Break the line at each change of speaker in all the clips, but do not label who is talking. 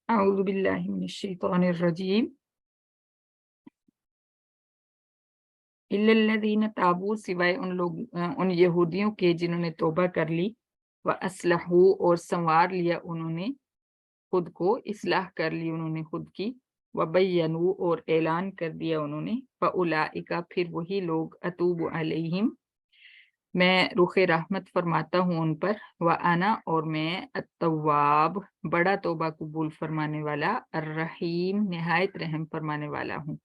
अऊज़ु बिल्लाहि मिनश शैतानिर रजीम इल्लल्लज़ीना ताबू सिवाय उन यहूदियों के जिन्होंने तौबा कर ली व अस्लहू और संवार लिया उन्होंने खुद को इस्लाह कर ली उन्होंने खुद की व बय्यनू और ऐलान कर दिया उन्होंने फ़उलाइका फिर वही लोग अतूबु अलैहिम मैं रुखे रहमत फरमाता हूँ उन पर व आना और मैं अत्तवाब बड़ा तौबा कबूल फरमाने वाला अर्रहीम निहायत रहम फरमाने वाला हूँ।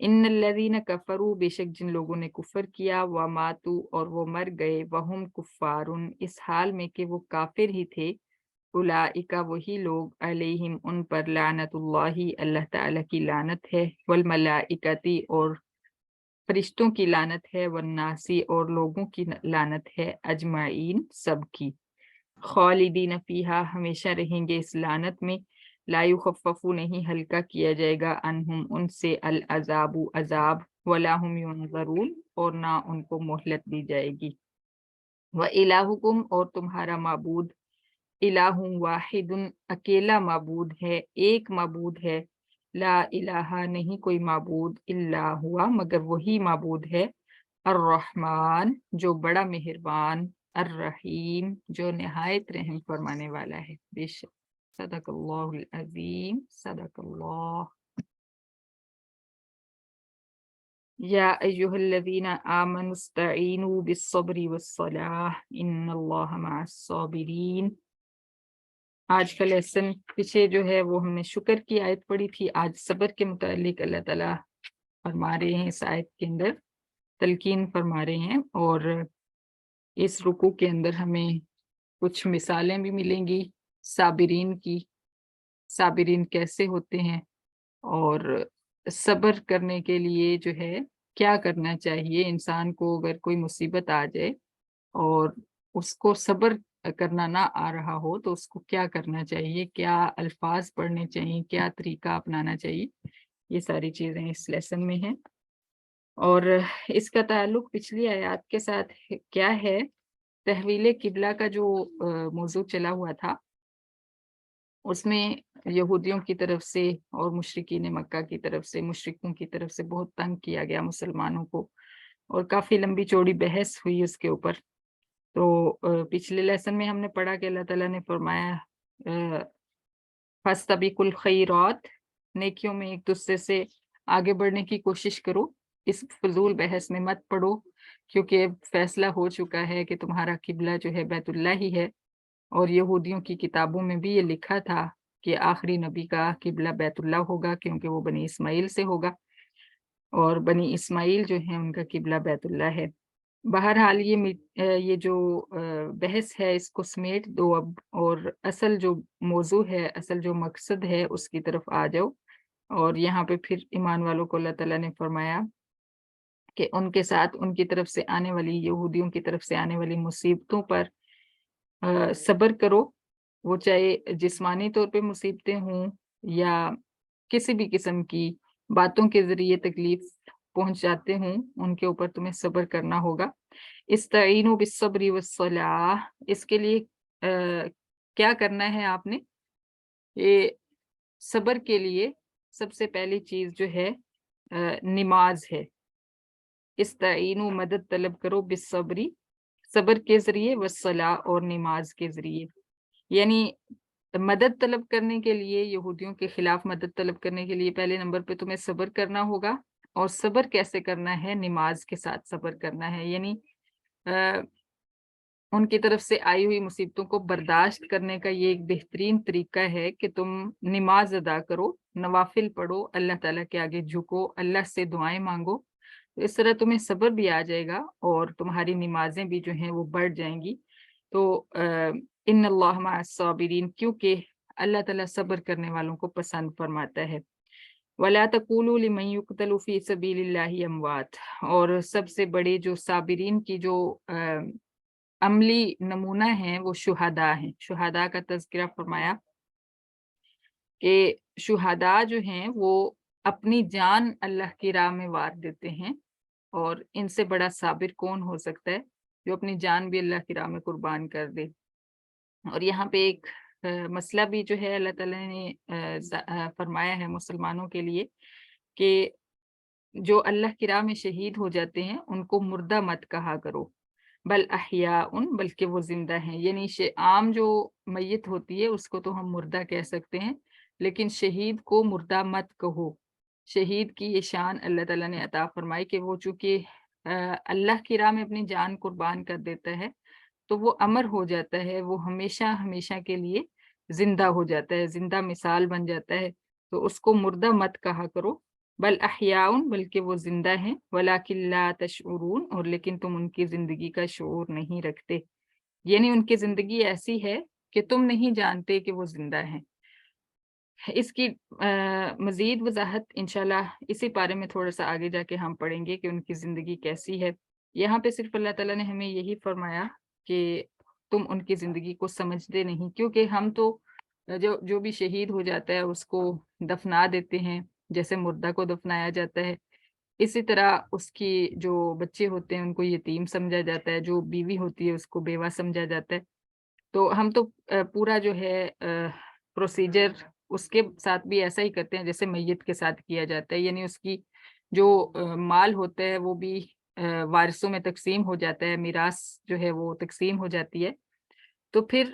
इन्नल्लज़ीना कफ़रू बेशक जिन लोगों ने कुफर किया व मातू और वो मर गए वहुम कुफ़ारुन इस हाल में कि वो काफिर ही थे उलाइका वही लोग अलैहिम उन पर लानतुल्लाही अल्लाह ताला की लानत है वल मलाइकती और फरिश्तों की लानत है वन्नासी और लोगों की लानत है अजमाइन सबकी खालिदीन फीहा हमेशा रहेंगे इस लानत में ला युखफ़फ़ु नहीं हल्का किया जाएगा अनहुम उनसे अल अज़ाबु अज़ाब वला हुम युनज़रून और ना उनको मोहलत दी जाएगी। व इलाहुकुम और तुम्हारा माबूद इलाहुम वाहिदुन अकेला माबूद है एक माबूद है ला इलाहा नहीं कोई माबूद इल्ला हुआ मगर वही माबूद है अर्रहमान जो बड़ा मेहरबान अर्रहीम जो निहायत रहम फरमाने वाला है। बेशक सदकल्लाहुल अज़ीम सदकल्लाह। या अय्युहल्लज़ीना आमनुस्तईनु बिस्सब्रि वस्सलाह इन्नल्लाहा मअस्साबिरीन। आज का लेसन पीछे जो है वो हमने शुक्र की आयत पढ़ी थी। आज सब्र के मुतालिक अल्लाह ताला फरमा रहे हैं, इस आयत के अंदर तलकीन फरमा रहे हैं और इस रुकू के अंदर हमें कुछ मिसालें भी मिलेंगी साबिरीन की, साबिरीन कैसे होते हैं और सब्र करने के लिए जो है क्या करना चाहिए इंसान को अगर कोई मुसीबत आ जाए और उसको सब्र करना ना आ रहा हो तो उसको क्या करना चाहिए, क्या अल्फाज पढ़ने चाहिए, क्या तरीका अपनाना चाहिए, ये सारी चीजें इस लेसन में हैं। और इसका ताल्लुक पिछली आयत के साथ क्या है, तहवील किबला का जो मौजू चला हुआ था उसमें यहूदियों की तरफ से और मुशरिकीन मक्का की तरफ से, मुशरिकों की तरफ से बहुत तंग किया गया मुसलमानों को और काफी लंबी चौड़ी बहस हुई उसके ऊपर। तो पिछले लेसन में हमने पढ़ा कि अल्लाह ताला ने फरमाया फस्तबिकुल खैरात, नेकियों में एक दूसरे से आगे बढ़ने की कोशिश करो, इस फजूल बहस में मत पड़ो क्योंकि अब फैसला हो चुका है कि तुम्हारा किबला जो है बैतुल्लाह ही है और यहूदियों की किताबों में भी ये लिखा था कि आखिरी नबी का किबला बैतुल्लाह होगा क्योंकि वो बनी इस्माइल से होगा और बनी इस्माइल जो है उनका किबला बैतुल्लाह है। बहरहाल ये जो बहस है इसको समेट दो अब और असल जो मौजू है, असल जो मकसद है उसकी तरफ आ जाओ। और यहाँ पे फिर ईमान वालों को अल्लाह ताला ने फरमाया कि उनके साथ उनकी तरफ से आने वाली, यहूदियों की तरफ से आने वाली मुसीबतों पर सब्र करो, वो चाहे जिस्मानी तौर पे मुसीबतें हों या किसी भी किस्म की बातों के ज़रिए तकलीफ पहुँच जाते हों, उनके ऊपर तुम्हें सब्र करना होगा। इस्तईनु बिस्सब्रि वस्सलाह, इसके लिए क्या करना है आपने? ये सब्र के लिए सबसे पहली चीज़ जो है नमाज़ है। इस्तईनु मदद तलब करो बिस्सब्रि, सब्र के ज़रिए वस्सलाह और नमाज के ज़रिए। यानी मदद तलब करने के लिए, यहूदियों के खिलाफ मदद तलब करने के लिए पहले नंबर पे तुम्हें सब्र करना होगा। और सब्र कैसे करना है? नमाज के साथ सब्र करना है। यानी अ, उनकी तरफ से आई हुई मुसीबतों को बर्दाश्त करने का ये एक बेहतरीन तरीका है कि तुम नमाज अदा करो, नवाफिल पढ़ो, अल्लाह ताला के आगे झुको, अल्लाह से दुआएं मांगो। तो इस तरह तुम्हें सब्र भी आ जाएगा और तुम्हारी नमाजें भी जो हैं वो बढ़ जाएंगी। तो इन्नल्लाह मअस साबिरीन, क्योंकि अल्लाह ताला सब्र करने वालों को पसंद फरमाता है। वला तक़ूलू लिमन युक़तलु फ़ी सबीलिल्लाहि अमवात, और सबसे बड़े जो साबिरीन की जो अमली नमूना है वो शुहदा हैं। शुहदा का तज़किरा फरमाया कि शुहदा जो हैं वो अपनी जान अल्लाह की राह में वार देते हैं और इनसे बड़ा साबिर कौन हो सकता है जो अपनी जान भी अल्लाह की राह में कुर्बान कर दे। اور یہاں پہ ایک مسئلہ بھی جو ہے اللہ تعالیٰ نے فرمایا ہے مسلمانوں کے لیے کہ جو اللہ کی راہ میں شہید ہو جاتے ہیں ان کو مردہ مت کہا کرو، بل احیاء بلکہ وہ زندہ ہیں۔ یعنی عام جو میت ہوتی ہے اس کو تو ہم مردہ کہہ سکتے ہیں، لیکن شہید کو مردہ مت کہو۔ شہید کی یہ شان اللہ تعالیٰ نے عطا فرمائی کہ وہ چونکہ اللہ کی راہ میں اپنی جان قربان کر دیتا ہے تو وہ امر ہو جاتا ہے، وہ ہمیشہ ہمیشہ کے لیے زندہ ہو جاتا ہے، زندہ مثال بن جاتا ہے۔ تو اس کو مردہ مت کہا کرو، بل احیاء بلکہ وہ زندہ ہیں، ولکن لا تشعرون اور لیکن تم ان کی زندگی کا شعور نہیں رکھتے، یعنی ان کی زندگی ایسی ہے کہ تم نہیں جانتے کہ وہ زندہ ہیں۔ اس کی مزید وضاحت انشاءاللہ اسی بارے میں تھوڑا سا آگے جا کے ہم پڑھیں گے کہ ان کی زندگی کیسی ہے۔ یہاں پہ صرف اللہ تعالیٰ نے ہمیں یہی فرمایا کہ تم ان کی زندگی کو سمجھتے نہیں، کیونکہ ہم تو جو بھی شہید ہو جاتا ہے اس کو دفنا دیتے ہیں جیسے مردہ کو دفنایا جاتا ہے، اسی طرح اس کی جو بچے ہوتے ہیں ان کو یتیم سمجھا جاتا ہے، جو بیوی ہوتی ہے اس کو بیوہ سمجھا جاتا ہے۔ تو ہم تو پورا جو ہے پروسیجر اس کے ساتھ بھی ایسا ہی کرتے ہیں جیسے میت کے ساتھ کیا جاتا ہے، یعنی اس کی جو مال ہوتا ہے وہ بھی وارثوں میں تقسیم ہو جاتا ہے، میراث جو ہے وہ تقسیم ہو جاتی ہے۔ تو پھر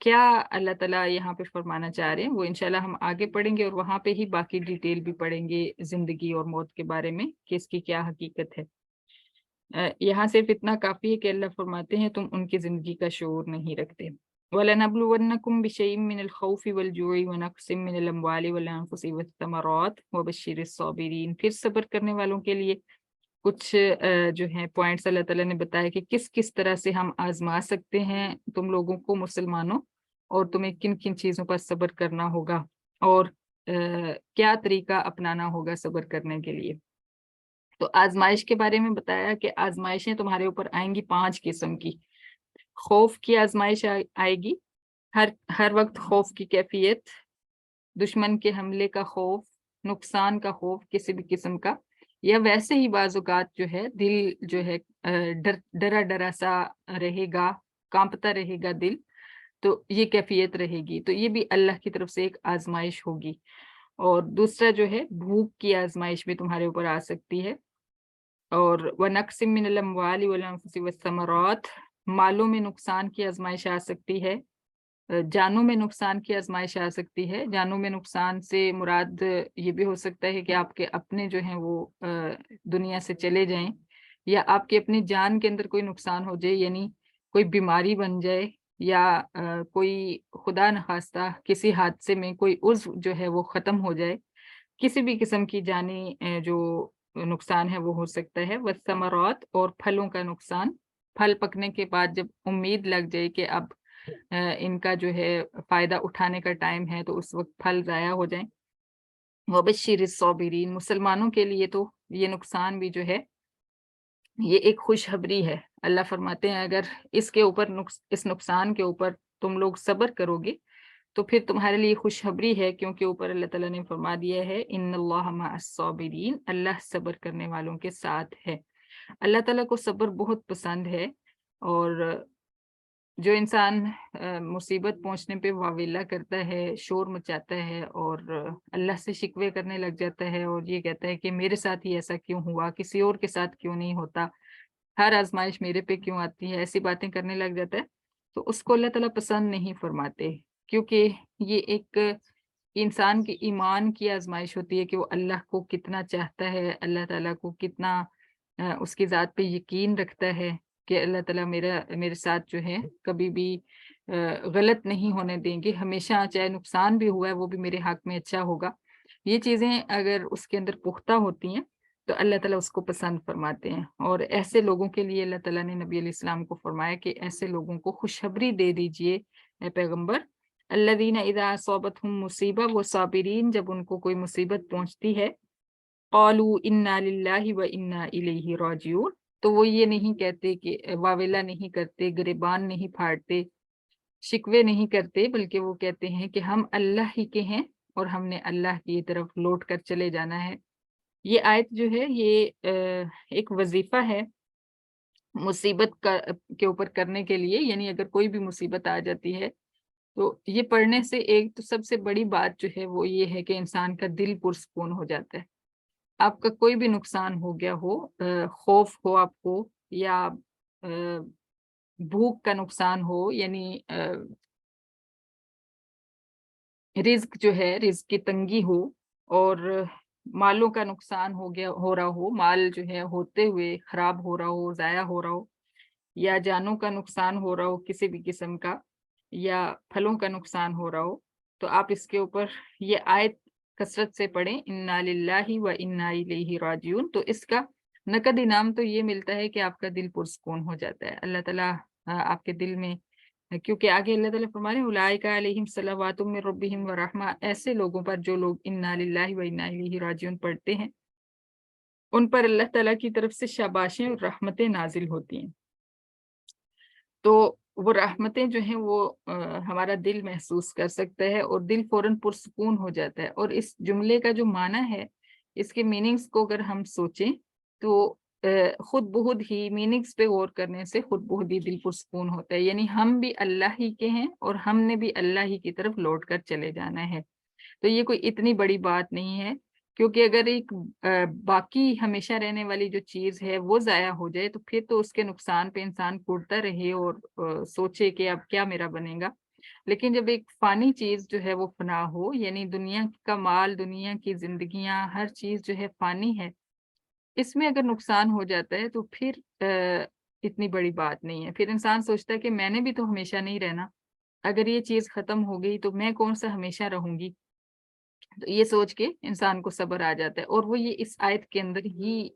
کیا اللہ تعالیٰ یہاں پہ فرمانا چاہ رہے ہیں وہ انشاءاللہ ہم آگے پڑھیں گے، اور وہاں پہ ہی باقی ڈیٹیل بھی پڑھیں گے زندگی اور موت کے بارے میں کہ اس کی کیا حقیقت ہے۔ یہاں صرف اتنا کافی ہے کہ اللہ فرماتے ہیں تم ان کی زندگی کا شعور نہیں رکھتے۔ وَلَنَبْلُوَنَّكُمْ بِشَيْءٍ مِّنَ الْخَوْفِ وَالْجُوعِ وَنَقْصٍ مِّنَ الْأَمْوَالِ وَالْأَنفُسِ وَالثَّمَرَاتِ وَبَشِّرِ الصَّابِرِينَ۔ پھر صبر کرنے والوں کے لیے کچھ جو ہیں پوائنٹس اللہ تعالیٰ نے بتایا کہ کس کس طرح سے ہم آزما سکتے ہیں تم لوگوں کو مسلمانوں، اور تمہیں کن کن چیزوں پر صبر کرنا ہوگا، اور کیا طریقہ اپنانا ہوگا صبر کرنے کے لیے۔ تو آزمائش کے بارے میں بتایا کہ آزمائشیں تمہارے اوپر آئیں گی 5 قسم کی۔ خوف کی آزمائش آئے گی، ہر وقت خوف کی کیفیت، دشمن کے حملے کا خوف، نقصان کا خوف کسی بھی قسم کا، یا ویسے ہی بعض اوقات جو ہے دل جو ہے ڈرا ڈرا سا رہے گا، کانپتا رہے گا دل، تو یہ کیفیت رہے گی۔ تو یہ بھی اللہ کی طرف سے ایک آزمائش ہوگی۔ اور دوسرا جو ہے بھوک کی آزمائش بھی تمہارے اوپر آ سکتی ہے، اور وَنَقْصٍ مِّنَ الْأَمْوَالِ وَالْأَنفُسِ وَالثَّمَرَاتِ، مالوں میں نقصان کی آزمائش آ سکتی ہے، جانوں میں نقصان کی آزمائش آ سکتی ہے۔ جانوں میں نقصان سے مراد یہ بھی ہو سکتا ہے کہ آپ کے اپنے جو ہیں وہ دنیا سے چلے جائیں، یا آپ کی اپنی جان کے اندر کوئی نقصان ہو جائے، یعنی کوئی بیماری بن جائے، یا کوئی خدا نخواستہ کسی حادثے میں کوئی عضو جو ہے وہ ختم ہو جائے، کسی بھی قسم کی جانی جو نقصان ہے وہ ہو سکتا ہے۔ والثمرات، اور پھلوں کا نقصان، پھل پکنے کے بعد جب امید لگ جائے کہ اب ان کا جو ہے فائدہ اٹھانے کا ٹائم ہے تو اس وقت پھل ضائع ہو جائیں۔ وبشر الصابرین، مسلمانوں کے لیے تو یہ نقصان بھی جو ہے یہ ایک خوشخبری ہے۔ اللہ فرماتے ہیں اگر اس کے اوپر اس نقصان کے اوپر تم لوگ صبر کرو گے تو پھر تمہارے لیے خوشخبری ہے، کیونکہ اوپر اللہ تعالیٰ نے فرما دیا ہے ان اللہ مع الصابرین، اللہ صبر کرنے والوں کے ساتھ ہے۔ اللہ تعالیٰ کو صبر بہت پسند ہے، اور جو انسان مصیبت پہنچنے پہ واویلا کرتا ہے، شور مچاتا ہے، اور اللہ سے شکوے کرنے لگ جاتا ہے اور یہ کہتا ہے کہ میرے ساتھ ہی ایسا کیوں ہوا، کسی اور کے ساتھ کیوں نہیں ہوتا، ہر آزمائش میرے پہ کیوں آتی ہے، ایسی باتیں کرنے لگ جاتا ہے، تو اس کو اللہ تعالیٰ پسند نہیں فرماتے، کیونکہ یہ ایک انسان کے ایمان کی آزمائش ہوتی ہے کہ وہ اللہ کو کتنا چاہتا ہے، اللہ تعالیٰ کو کتنا اس کی ذات پہ یقین رکھتا ہے کہ اللہ تعالیٰ میرے ساتھ جو ہے کبھی بھی غلط نہیں ہونے دیں گے، ہمیشہ چاہے نقصان بھی ہوا ہے وہ بھی میرے حق میں اچھا ہوگا۔ یہ چیزیں اگر اس کے اندر پختہ ہوتی ہیں تو اللہ تعالیٰ اس کو پسند فرماتے ہیں، اور ایسے لوگوں کے لیے اللہ تعالیٰ نے نبی علیہ السلام کو فرمایا کہ ایسے لوگوں کو خوشخبری دے دیجئے اے پیغمبر، الذین اذا اصابتہم مصیبہ، وہ صابرین جب ان کو کوئی مصیبت پہنچتی ہے، قالوا انا للہ و انا الیہ راجعون، تو وہ یہ نہیں کہتے کہ واویلا نہیں کرتے، گریبان نہیں پھاڑتے، شکوے نہیں کرتے، بلکہ وہ کہتے ہیں کہ ہم اللہ ہی کے ہیں اور ہم نے اللہ کی طرف لوٹ کر چلے جانا ہے۔ یہ آیت جو ہے یہ ایک وظیفہ ہے मुसीबत के ऊपर करने के लिए, यानी अगर कोई भी मुसीबत आ जाती है तो ये पढ़ने से एक तो सबसे बड़ी बात जो है वो ये है कि इंसान का दिल पुरसकून हो जाता है। आपका कोई भी नुकसान हो गया हो, खौफ हो आपको, या भूख का नुकसान हो, यानी रिज़्क जो है, रिज़्क की तंगी हो, और मालों का नुकसान हो रहा हो, माल जो है होते हुए खराब हो रहा हो, ज़ाया हो रहा हो, या जानों का नुकसान हो रहा हो किसी भी किस्म का, या फलों का नुकसान हो रहा हो, तो आप इसके ऊपर ये आयत कसरत से पढ़ें, इन्ना लिल्लाहि व इन्ना इलैहि राजिऊन। तो इसका नकद इनाम तो ये मिलता है कि आपका दिल पुरसकून हो जाता है। अल्लाह ताला आपके दिल में, क्योंकि आगे अल्लाह ताला फरमा रहे हैं, उलाइका अलैहिम सलवातुम मिर रब्बिहिम व रहमा, ऐसे लोगों पर जो लोग इन्ना लिल्लाहि व इन्ना इलैहि राजिऊन पढ़ते हैं, उन पर अल्लाह ताला की तरफ से शाबाशें और रहमतें नाजिल होती हैं। तो वो रहमतें जो हैं वो हमारा दिल महसूस कर सकता है और दिल फ़ौरन पुरसुकून हो जाता है। और इस जुमले का जो माना है, इसके मीनिंग्स को अगर हम सोचें तो खुद बहुत ही मीनिंग्स पे गौर करने से खुद बहुत ही दिल पुरसुकून होता है। यानी हम भी अल्लाह ही के हैं और हमने भी अल्लाह ही की तरफ लौट कर चले जाना है। तो ये कोई इतनी बड़ी बात नहीं है, क्योंकि अगर एक बाकी हमेशा रहने वाली जो चीज़ है वो ज़ाया हो जाए तो फिर तो उसके नुकसान पे इंसान कुढ़ता रहे और सोचे कि अब क्या मेरा बनेगा। लेकिन जब एक फ़ानी चीज़ जो है वो फ़ना हो, यानी दुनिया का माल, दुनिया की ज़िंदगियाँ, हर चीज़ जो है फ़ानी है, इसमें अगर नुकसान हो जाता है तो फिर इतनी बड़ी बात नहीं है। फिर इंसान सोचता है कि मैंने भी तो हमेशा नहीं रहना, अगर ये चीज़ ख़त्म हो गई तो मैं कौन-सा हमेशा रहूँगी। तो ये सोच के इंसान को सब्र आ जाता है, और वो ये इस आयत के अंदर ही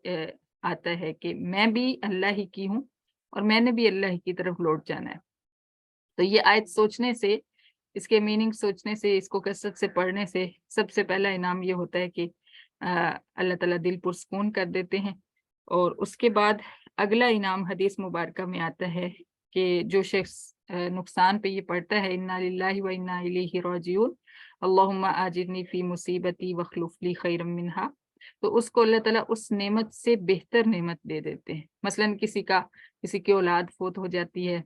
आता है कि मैं भी अल्लाह ही की हूँ और मैंने भी अल्लाह ही की तरफ लौट जाना है। तो ये आयत सोचने से, इसके मीनिंग सोचने से, इसको कसरत से पढ़ने से सबसे पहला इनाम ये होता है कि अल्लाह ताला दिल पुरसकून कर देते हैं। और उसके बाद अगला इनाम हदीस मुबारका में आता है कि जो शख्स नुकसान पे ये पढ़ता है, इन्ना लिल्लाहि व इन्ना इलैहि राजिऊन, अल्लाहुम्मा आजिरनी फी मुसीबती वखलुफ ली खैरम मिनहा, तो उसको अल्लाह ताला उस नेमत से बेहतर नेमत दे देते हैं। मसलन किसी की औलाद फौत हो जाती है,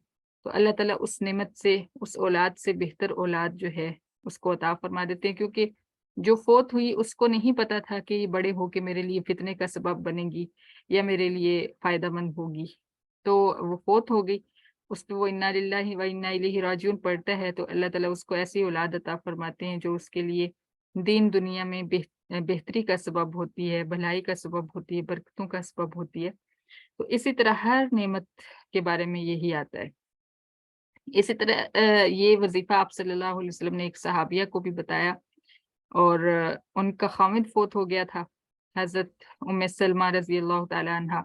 तो अल्लाह ताला उस नेमत से, उस औलाद से बेहतर औलाद जो है उसको अता फरमा देते हैं, क्योंकि जो फौत हुई उसको नहीं पता था कि ये बड़े होके मेरे लिए फितने का सबब बनेगी या मेरे लिए फ़ायदेमंद होगी। तो वो फौत हो गई, उस पे वो इन्ना लिल्लाहि व इन्ना इलैहि राजिऊन पढ़ता है, तो अल्लाह ताला उसको ऐसी औलाद अता फरमाते हैं जो उसके लिए दीन दुनिया में बेहतरी का सबब होती है, भलाई का सबब होती है, बरकतों का सबब होती है। तो इसी तरह हर नेमत के बारे में यही आता है। इसी तरह ये वज़ीफ़ा आप सल्लल्लाहु अलैहि वसल्लम ने एक सहाबिया को भी बताया, और उनका ख़ाविंद फ़ौत हो गया था, हज़रत उम्मे सलमा रज़ी अल्लाह तआला अन्हा।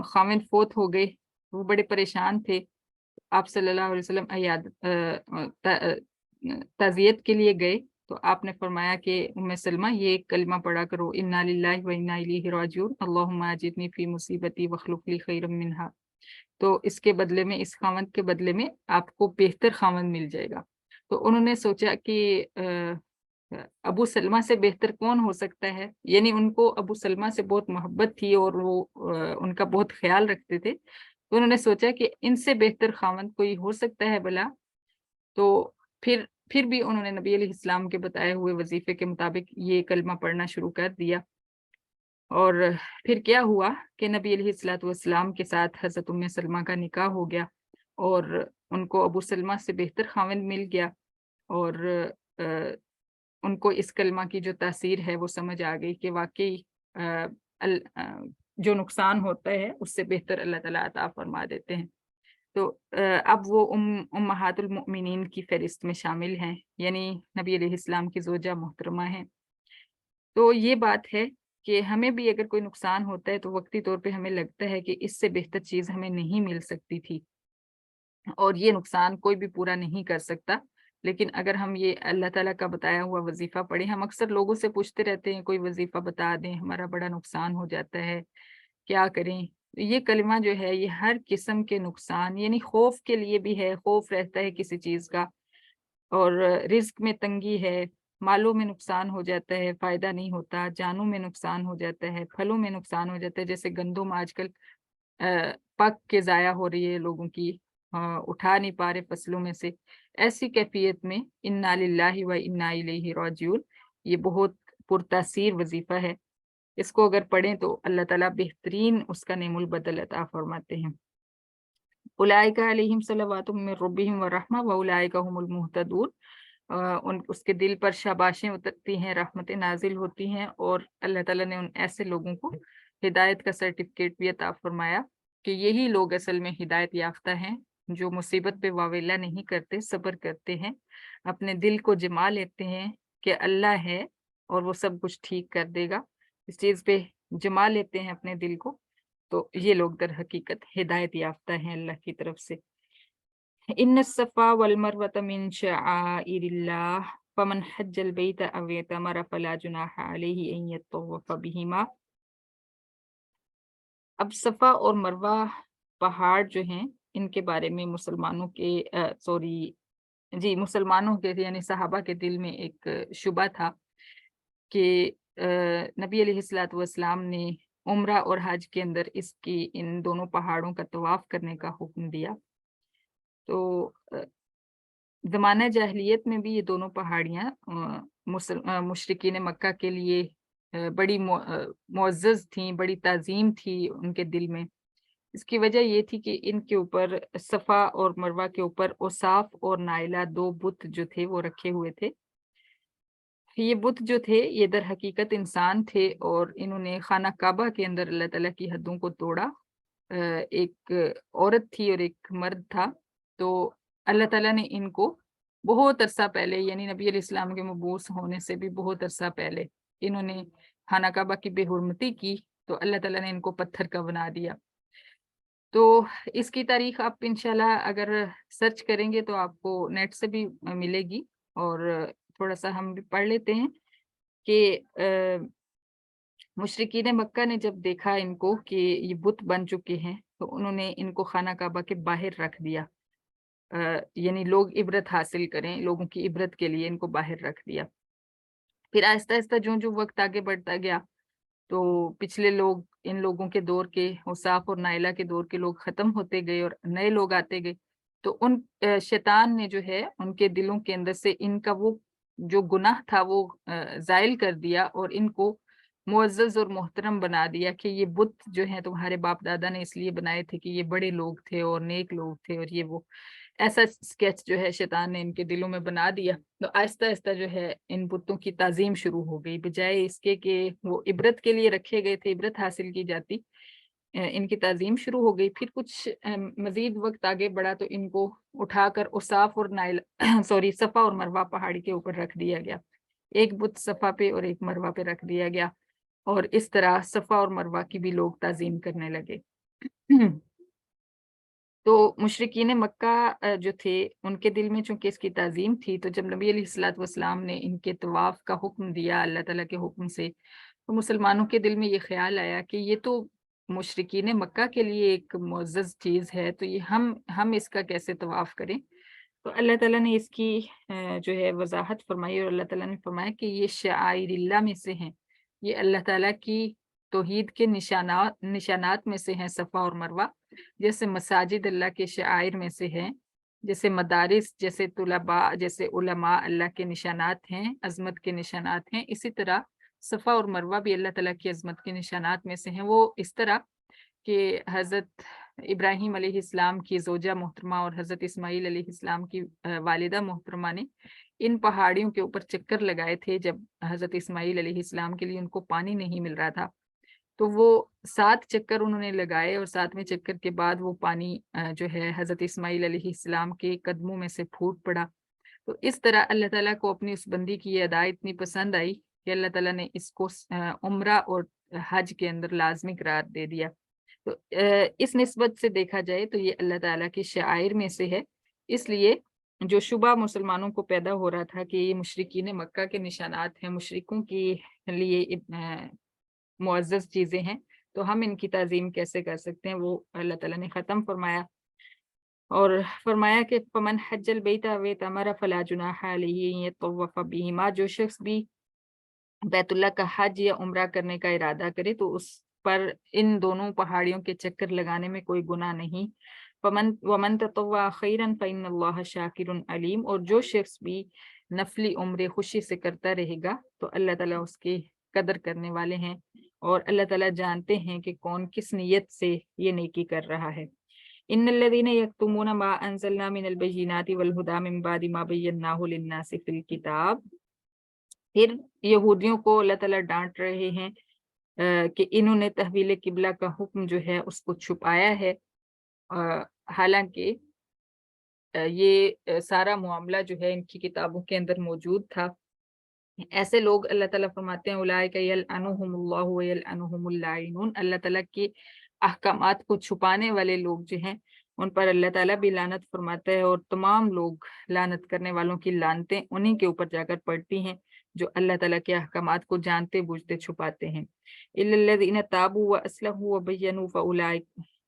ख़ाविंद फ़ौत हो गए, वो बड़े परेशान थे। आप सल्लल्लाहु अलैहि वसल्लम ताज़ियत के लिए गए, तो आपने फ़रमाया कि उम्मे सलमा ये एक कलिमा पढ़ा करो, इन्ना लिल्लाहि व इन्ना इलैहि राजिऊन, अल्लाहुम्मा अजिरनी फ़ी मुसीबती वख़्लुफ़ ली खैरम मिनहा। तो इसके बदले में, इस ख़ावंद के बदले में आपको बेहतर ख़ावंद मिल जाएगा। तो उन्होंने सोचा कि अबू सलमा से बेहतर कौन हो सकता है? यानी उनको अबू सलमा से बहुत मोहब्बत थी और वो उनका बहुत ख़्याल रखते थे। तो उन्होंने सोचा कि इनसे बेहतर ख़ावंद कोई हो सकता है भला? तो फिर भी उन्होंने नबी अलैहिस्सलाम के बताए हुए वज़ीफ़े के मुताबिक ये कलमा पढ़ना शुरू कर दिया। और फिर क्या हुआ कि नबी अलैहिस्सलातु वस्सलाम के साथ हज़रत उम्मे सलमा का निकाह हो गया और उनको अबू सलमा से बेहतर ख़ावंद मिल गया, और अ, उनको इस कलमा की जो तासीर है वो समझ आ गई कि वाक़ई अ, जो नुकसान होता है उससे बेहतर अल्लाह ताला अता फ़रमा देते हैं। तो अब वो उम्महातुल मुमिनीन की फ़हरिस्त में शामिल हैं, यानी नबी अलैहिस्सलाम की ज़ौजा मोहतरमा हैं। तो ये बात है कि हमें भी अगर कोई नुकसान होता है तो वक़्ती तौर पे हमें लगता है कि इससे बेहतर चीज़ हमें नहीं मिल सकती थी, और ये नुकसान कोई भी पूरा नहीं कर सकता। लेकिन अगर हम ये अल्लाह ताला का बताया हुआ वज़ीफ़ा पढ़ें, हम अक्सर लोगों से पूछते रहते हैं कोई वज़ीफ़ा बता दें, हमारा बड़ा नुकसान हो जाता है, क्या करें? ये कलिमा जो है ये हर किस्म के नुकसान, यानी खौफ के लिए भी है, खौफ रहता है किसी चीज़ का, और रिज़्क में तंगी है, मालों में नुकसान हो जाता है, फ़ायदा नहीं होता, जानों में नुकसान हो जाता है, फलों में नुकसान हो जाता है। जैसे गंदुम आजकल पक के ज़ाया हो रही है लोगों की, उठा नहीं पा रहे फसलों में से, ऐसी कैफियत में इन्ना लिल्लाहि व इन्ना इलैहि राजिऊन, ये बहुत पुरतासीर वजीफा है। इसको अगर पढ़ें तो अल्लाह ताला बेहतरीन उसका नेमुल बदल अता फरमाते हैं। उलाइका अलैहिम सलवातुम मिर रब्बिहिम व रहमा व उलाइका हुमुल मुहतदून। उन उसके दिल पर शाबाशें उतरती हैं, रहमतें नाजिल होती हैं, और अल्लाह ताला ने उन ऐसे लोगों को हिदायत का सर्टिफिकेट भी अता फरमाया कि यही लोग असल में हिदायत याफ्ता हैं, जो मुसीबत पे वावेला नहीं करते, सब्र करते हैं, अपने दिल को जमा लेते हैं कि अल्लाह है और वो सब कुछ ठीक कर देगा। इस चीज़ पे जमा लेते हैं अपने दिल को, तो ये लोग दर हकीकत हिदायत याफ्ता हैं अल्लाह की तरफ से। इन्न सफ़ा वल मरवत मिन शआइरिल्लाह फमन हज्जल बैत अव इतमर फला जुनाह अलैहि अन यतवफ़ बिहिमा। अब सफ़ा और मरवा पहाड़ जो हैं, इनके बारे में मुसलमानों के मुसलमानों के यानी सहाबा के दिल में एक शुबा था कि नबी अलैहिस्सलातु वस्सलाम ने उम्रा और हज के अंदर इन दोनों पहाड़ों का तवाफ करने का हुक्म दिया। तो ज़माना जाहिलियत में भी ये दोनों पहाड़ियाँ मुशरिकीन मक्का के लिए बड़ी मुअज़्ज़ज़ थीं, बड़ी ताज़ीम थी उनके दिल में। इसकी वजह ये थी कि इनके ऊपर सफ़ा और मरवा के ऊपर औसाफ और नाइला 2 बुत जो थे वो रखे हुए थे। ये बुत जो थे ये दर हकीकत इंसान थे, और इन्होंने खाना काबा के अंदर अल्लाह ताला की हदों को तोड़ा। एक औरत थी और एक मर्द था। तो अल्लाह ताला ने इनको बहुत अरसा पहले, यानी नबी अलैहिस्सलाम के मबूस होने से भी बहुत अरसा पहले, इन्होंने खाना काबा की बेहुरमती की, तो अल्लाह ताला ने इनको पत्थर का बना दिया। तो इसकी तारीख आप इंशाल्लाह अगर सर्च करेंगे तो आपको नेट से भी मिलेगी, और थोड़ा-सा हम भी पढ़ लेते हैं कि मुशरिकीन मक्का ने जब देखा इनको कि ये बुत बन चुके हैं, तो उन्होंने इनको खाना काबा के बाहर रख दिया। यानी लोग इबरत हासिल करें, लोगों की इबरत के लिए इनको बाहर रख दिया। फिर आहिस्ता-आहिस्ता ज्यों-ज्यों वक़्त आगे बढ़ता गया, तो पिछले लोग, इन लोगों के दौर के, औसाफ और नाइला के दौर के लोग ख़त्म होते गए और नए लोग आते गए। तो शैतान ने जो है उनके दिलों के अंदर से इनका वो जो गुनाह था वो ज़ाइल कर दिया, और इनको मुअज़्ज़ज़ और मोहतरम बना दिया कि ये बुत जो हैं तुम्हारे बाप-दादा ने इसलिए बनाए थे कि ये बड़े लोग थे और नेक लोग थे, और ये वो। ऐसा स्केच जो है शैतान ने इनके दिलों में बना दिया। तो आहिस्ता-आहिस्ता जो है इन बुतों की ताज़ीम शुरू हो गई, बजाए इसके कि वो इबरत के लिए रखे गए थे, इबरत हासिल की जाती, इनकी ताज़ीम शुरू हो गई। फिर कुछ मज़ीद वक़्त आगे बढ़ा तो इनको उठाकर उसाफ और नाइल सफ़ा और मरवा पहाड़ी के ऊपर रख दिया गया। एक बुत सफ़ा पे और एक मरवा पे रख दिया गया, और इस तरह सफ़ा और मरवा की भी लोग ताज़ीम करने लगे। तो मुशरिकीन मक्का जो थे, उनके दिल में चूँकि इसकी ताज़ीम थी, तो जब नबी अलैहिस्सलातु वस्सलाम ने इनके तवाफ़ का हुक्म दिया अल्लाह ताला के हुक्म से, तो मुसलमानों के दिल में ये ख़्याल आया कि ये तो मुशरिकीन मक्का के लिए एक मुअज़्ज़ज़ चीज़ है, तो ये हम इसका कैसे तवाफ़ करें? तो अल्लाह ताला ने इसकी जो है वज़ाहत फ़रमाई, और अल्लाह ताला ने फ़रमाया कि ये शआइरिल्लाह में से हैं। ये अल्लाह ताला की तौहीद के निशानात में से हैं सफ़ा और मरवा। जैसे मसाजिद अल्लाह के शआइर में से हैं, जैसे मदारिस, जैसे तुलबा, जैसे उलमा अल्लाह के निशानात हैं, अज़मत के निशानात हैं, इसी तरह सफ़ा और मरवा भी अल्लाह ताला की अज़मत के निशानात में से हैं। वो इस तरह कि हज़रत इब्राहीम अलैहिस्सलाम की ज़ौजा मोहतरमा और हज़रत इस्माईल अलैहिस्सलाम की वालिदा मोहतरमा ने इन पहाड़ियों के ऊपर चक्कर लगाए थे, जब हज़रत इस्माईल अलैहिस्सलाम के लिए उनको पानी नहीं मिल रहा था। तो वो 7 चक्कर उन्होंने लगाए, और 7वें चक्कर के बाद वो पानी जो है हज़रत इस्माईल अलैहिस्सलाम के कदमों में से फूट पड़ा। तो इस तरह अल्लाह ताला को अपनी उस बंदी की ये अदा इतनी पसंद आई कि अल्लाह ताला ने इसको उम्रा और हज के अंदर लाज़मी करार दे दिया। तो इस निस्बत से देखा जाए तो ये अल्लाह ताला की शआइर में से है। इसलिए जो शुबा मुसलमानों को पैदा हो रहा था कि ये मुशरिकीन मक्का के निशानात हैं, मुशरिकों के लिए मुअज़्ज़ज़ चीज़ें हैं, तो हम इनकी ताज़ीम कैसे कर सकते हैं, वो अल्लाह ताला ने ख़त्म फ़रमाया, और फ़रमाया कि फ़मन हज्जल बैता व इतमर फला जुनाह अलैहि अन यतवफ़ बिहिमा। जो शख्स भी बैतुल्लाह का हज या उम्रा करने का इरादा करे, तो उस پر ان دونوں پہاڑیوں کے چکر لگانے میں کوئی گناہ نہیں۔ ومن تطوع خیرا فإن اللہ شاکر علیم، اور جو شخص بھی نفلی عمرے خوشی سے کرتا رہے گا تو اللہ تعالیٰ اس کی قدر کرنے والے ہیں، اور اللہ تعالیٰ جانتے ہیں کہ کون کس نیت سے یہ نیکی کر رہا ہے۔ ان الذين يكتمون ما انزلنا من البينات والهدى من بعد ما بيناه للناس في الكتاب، پھر یہودیوں کو اللہ تعالیٰ ڈانٹ رہے ہیں کہ انہوں نے تحویل قبلہ کا حکم جو ہے اس کو چھپایا ہے، حالانکہ یہ سارا معاملہ جو ہے ان کی کتابوں کے اندر موجود تھا۔ ایسے لوگ اللہ تعالیٰ فرماتے ہیں اولئک یلعنہم اللہ ویلعنہم اللاعنون، اللہ تعالیٰ کے احکامات کو چھپانے والے لوگ جو ہیں ان پر اللہ تعالیٰ بھی لعنت فرماتا ہے، اور تمام لوگ لعنت کرنے والوں کی لعنتیں انہی کے اوپر جا کر پڑتی ہیں جو اللہ تعالیٰ کے احکامات کو جانتے بوجھتے چھپاتے ہیں۔ الا الذین تابوا واصلحوا وبینوا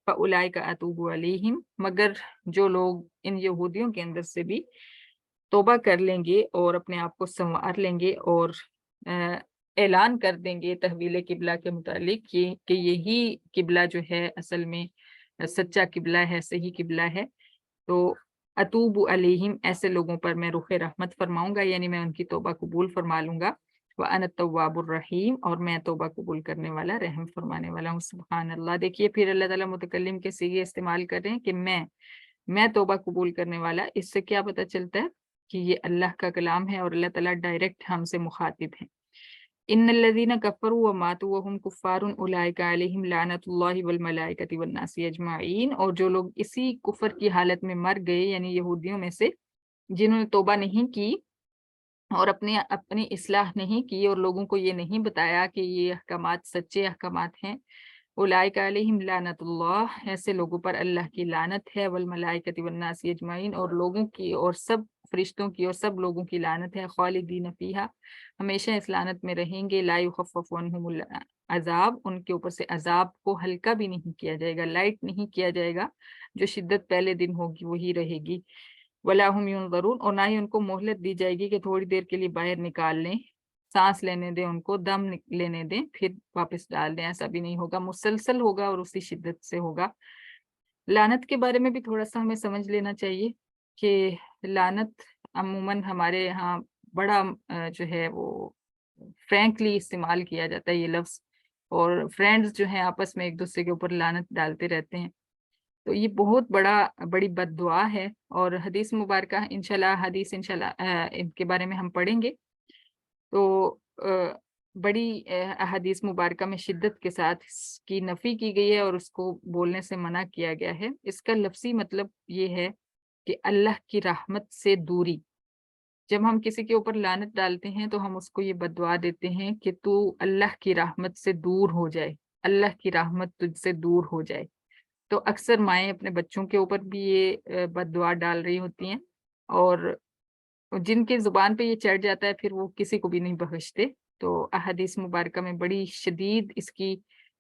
فاولئک اتوب علیہم، مگر جو لوگ ان یہودیوں کے اندر سے بھی توبہ کر لیں گے اور اپنے آپ کو سنوار لیں گے اور اعلان کر دیں گے تحویل قبلہ کے متعلق کہ یہی قبلہ جو ہے اصل میں سچا قبلہ ہے، صحیح قبلہ ہے، تو اتوب علیہم، ایسے لوگوں پر میں رخ رحمت فرماؤں گا، یعنی میں ان کی توبہ قبول فرما لوں گا۔ وَأَنَا التَّوَّابُ الرَّحِيمُ، اور میں توبہ قبول کرنے والا، رحم فرمانے والا ہوں۔ سبحان اللہ، دیکھیے پھر اللہ تعالیٰ متکلم کے صیغے استعمال کر رہے ہیں کہ میں توبہ قبول کرنے والا۔ اس سے کیا پتہ چلتا ہے کہ یہ اللہ کا کلام ہے اور اللہ تعالیٰ ڈائریکٹ ہم سے مخاطب ہیں۔ ان الذین کفروا وماتوا وهم کفار اولئک علیہم لعنت اللہ والملائکۃ والناس اجمعین، اور جو لوگ اسی کفر کی حالت میں مر گئے، یعنی یہودیوں میں سے جنہوں نے توبہ نہیں کی اور اپنی اصلاح نہیں کی اور لوگوں کو یہ نہیں بتایا کہ یہ احکامات سچے احکامات ہیں، اولئک علیہم لعنت اللہ، ایسے لوگوں پر اللہ کی لعنت ہے، والملائکۃ والناس اجمعین، اور لوگوں کی اور سب فرشتوں کی اور سب لوگوں کی لعنت ہے، خالدین فیہا، ہمیشہ اس لعنت میں رہیں گے، لا یخفف عنہم العذاب، ان کے اوپر سے عذاب کو ہلکا بھی نہیں کیا جائے گا، لائٹ نہیں کیا جائے گا، جو شدت پہلے دن ہوگی وہی رہے گی، ولا ہم ینظرون، اور نہ ہی ان کو مہلت دی جائے گی کہ تھوڑی دیر کے لیے باہر نکال لیں، سانس لینے دیں، ان کو دم لینے دیں پھر واپس ڈال دیں، ایسا بھی نہیں ہوگا، مسلسل ہوگا اور اسی شدت سے ہوگا۔ لعنت کے بارے میں بھی تھوڑا سا ہمیں سمجھ لینا چاہیے کہ لعنت عموماً ہمارے یہاں بڑا جو ہے وہ فرینکلی استعمال کیا جاتا ہے یہ لفظ، اور فرینڈز جو ہیں آپس میں ایک دوسرے کے اوپر لعنت ڈالتے رہتے ہیں، تو یہ بہت بڑی بد دعا ہے، اور حدیث مبارکہ انشاءاللہ ان کے بارے میں ہم پڑھیں گے، تو بڑی احادیث مبارکہ میں شدت کے ساتھ اس کی نفی کی گئی ہے اور اس کو بولنے سے منع کیا گیا ہے۔ اس کا لفظی مطلب یہ ہے کہ اللہ کی رحمت سے دوری، جب ہم کسی کے اوپر لعنت ڈالتے ہیں تو ہم اس کو یہ بد دعا دیتے ہیں کہ تو اللہ کی رحمت سے دور ہو جائے، اللہ کی رحمت تجھ سے دور ہو جائے۔ تو اکثر مائیں اپنے بچوں کے اوپر بھی یہ بد دعا ڈال رہی ہوتی ہیں، اور جن کے زبان پہ یہ چڑھ جاتا ہے پھر وہ کسی کو بھی نہیں بخشتے، تو احادیث مبارکہ میں بڑی شدید اس کی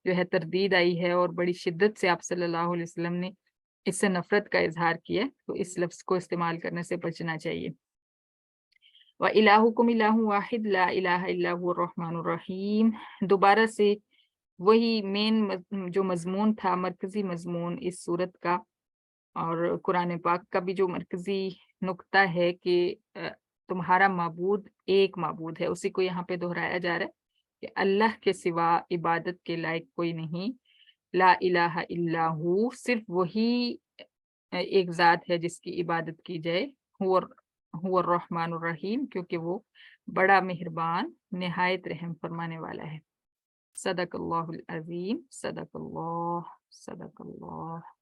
جو ہے تردید آئی ہے، اور بڑی شدت سے آپ صلی اللہ علیہ وسلم نے اس سے نفرت کا اظہار کیا ہے، تو اس لفظ کو استعمال کرنے سے بچنا چاہیے۔ وَإِلَٰهُكُمْ إِلَٰهٌ وَاحِدٌ لَا إِلَٰهَ إِلَّا هُوَ الرَّحْمَٰنُ الرَّحِيمُ، دوبارہ سے وہی مین جو مضمون تھا، مرکزی مضمون اس صورت کا اور قرآن پاک کا بھی جو مرکزی نقطہ ہے کہ تمہارا معبود ایک معبود ہے، اسی کو یہاں پہ دہرایا جا رہا ہے کہ اللہ کے سوا عبادت کے لائق کوئی نہیں، لا الہ الا ہو، صرف وہی ایک ذات ہے جس کی عبادت کی جائے، هو الرحمن الرحیم، کیونکہ وہ بڑا مہربان نہایت رحم فرمانے والا ہے۔ صدق اللہ العظیم، صدق اللہ، صدق اللہ۔